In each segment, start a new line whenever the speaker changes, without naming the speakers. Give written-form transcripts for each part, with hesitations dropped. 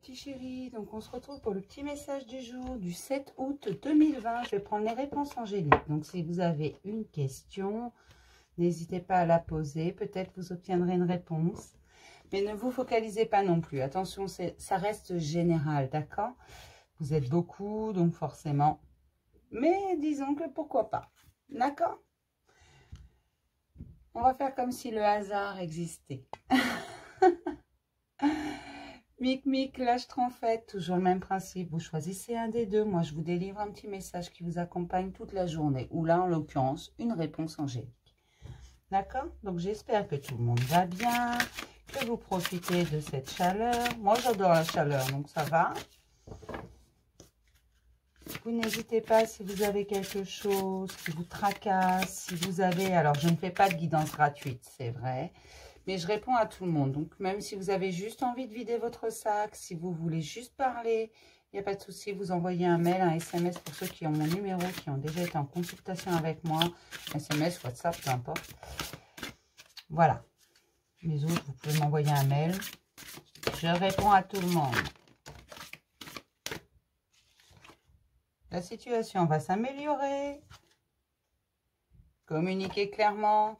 petits chéris, donc on se retrouve pour le petit message du jour du 7 août 2020. Je vais prendre les réponses angéliques. Donc si vous avez une question, n'hésitez pas à la poser. Peut-être vous obtiendrez une réponse. Mais ne vous focalisez pas non plus. Attention, ça reste général, d'accord? Vous êtes beaucoup, donc forcément. Mais disons que pourquoi pas. D'accord? On va faire comme si le hasard existait. Mic, lâche trompette, toujours le même principe. Vous choisissez un des deux. Moi, je vous délivre un petit message qui vous accompagne toute la journée. Ou là, en l'occurrence, une réponse angélique. D'accord? Donc, j'espère que tout le monde va bien, que vous profitez de cette chaleur. Moi, j'adore la chaleur, donc ça va. Vous n'hésitez pas si vous avez quelque chose qui vous tracasse, si vous avez... Alors, je ne fais pas de guidance gratuite, c'est vrai. Mais je réponds à tout le monde. Donc, même si vous avez juste envie de vider votre sac, si vous voulez juste parler, il n'y a pas de souci. Vous envoyez un mail, un SMS pour ceux qui ont mon numéro, qui ont déjà été en consultation avec moi. SMS, WhatsApp, peu importe. Voilà. Les autres, vous pouvez m'envoyer un mail. Je réponds à tout le monde. La situation va s'améliorer. Communiquez clairement.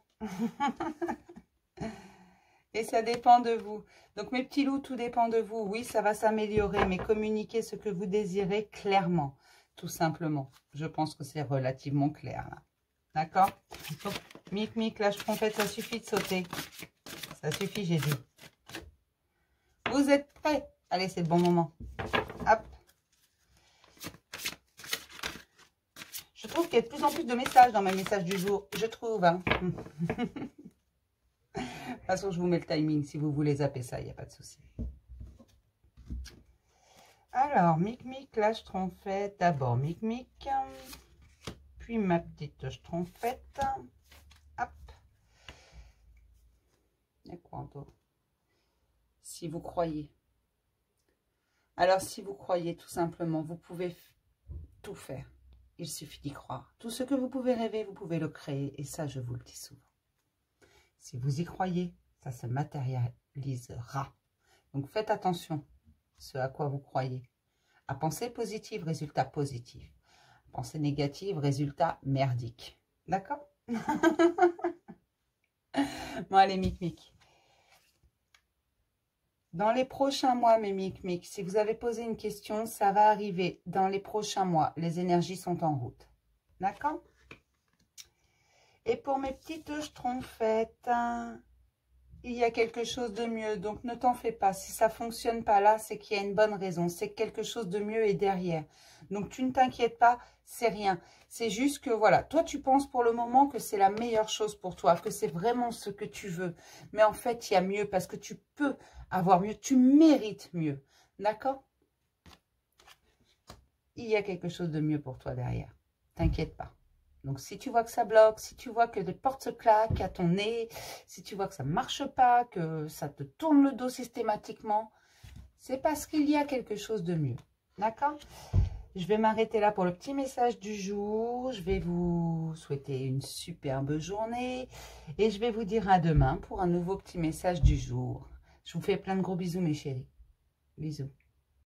Et ça dépend de vous. Donc, mes petits loups, tout dépend de vous. Oui, ça va s'améliorer, mais communiquez ce que vous désirez clairement, tout simplement. Je pense que c'est relativement clair, là. D'accord? Mic, lâche trompette, ça suffit de sauter. Ça suffit, j'ai dit. Vous êtes prêts? Allez, c'est le bon moment. Hop. Je trouve qu'il y a de plus en plus de messages dans mes messages du jour. Je trouve, hein. De toute façon, je vous mets le timing si vous voulez zapper ça, il n'y a pas de souci. Alors, mic, lâche trompette. D'abord, mic. Puis ma petite trompette. Hop. Il y a quoi encore? Si vous croyez. Alors, si vous croyez, tout simplement, vous pouvez tout faire. Il suffit d'y croire. Tout ce que vous pouvez rêver, vous pouvez le créer. Et ça, je vous le dis souvent. Si vous y croyez, ça se matérialisera. Donc, faites attention à ce à quoi vous croyez. À penser positive, résultat positif. À penser négative, résultat merdique. D'accord? Bon, allez, mic. Dans les prochains mois, mes mic, si vous avez posé une question, ça va arriver dans les prochains mois. Les énergies sont en route. D'accord? Et pour mes petites schtroumpfettes, il y a quelque chose de mieux. Donc, ne t'en fais pas. Si ça ne fonctionne pas là, c'est qu'il y a une bonne raison. C'est que quelque chose de mieux est derrière. Donc, tu ne t'inquiètes pas, c'est rien. C'est juste que, voilà, toi, tu penses pour le moment que c'est la meilleure chose pour toi, que c'est vraiment ce que tu veux. Mais en fait, il y a mieux parce que tu peux avoir mieux. Tu mérites mieux. D'accord? Il y a quelque chose de mieux pour toi derrière. T'inquiète pas. Donc, si tu vois que ça bloque, si tu vois que les portes se claquent à ton nez, si tu vois que ça ne marche pas, que ça te tourne le dos systématiquement, c'est parce qu'il y a quelque chose de mieux. D'accord? Je vais m'arrêter là pour le petit message du jour. Je vais vous souhaiter une superbe journée et je vais vous dire à demain pour un nouveau petit message du jour. Je vous fais plein de gros bisous, mes chéris. Bisous.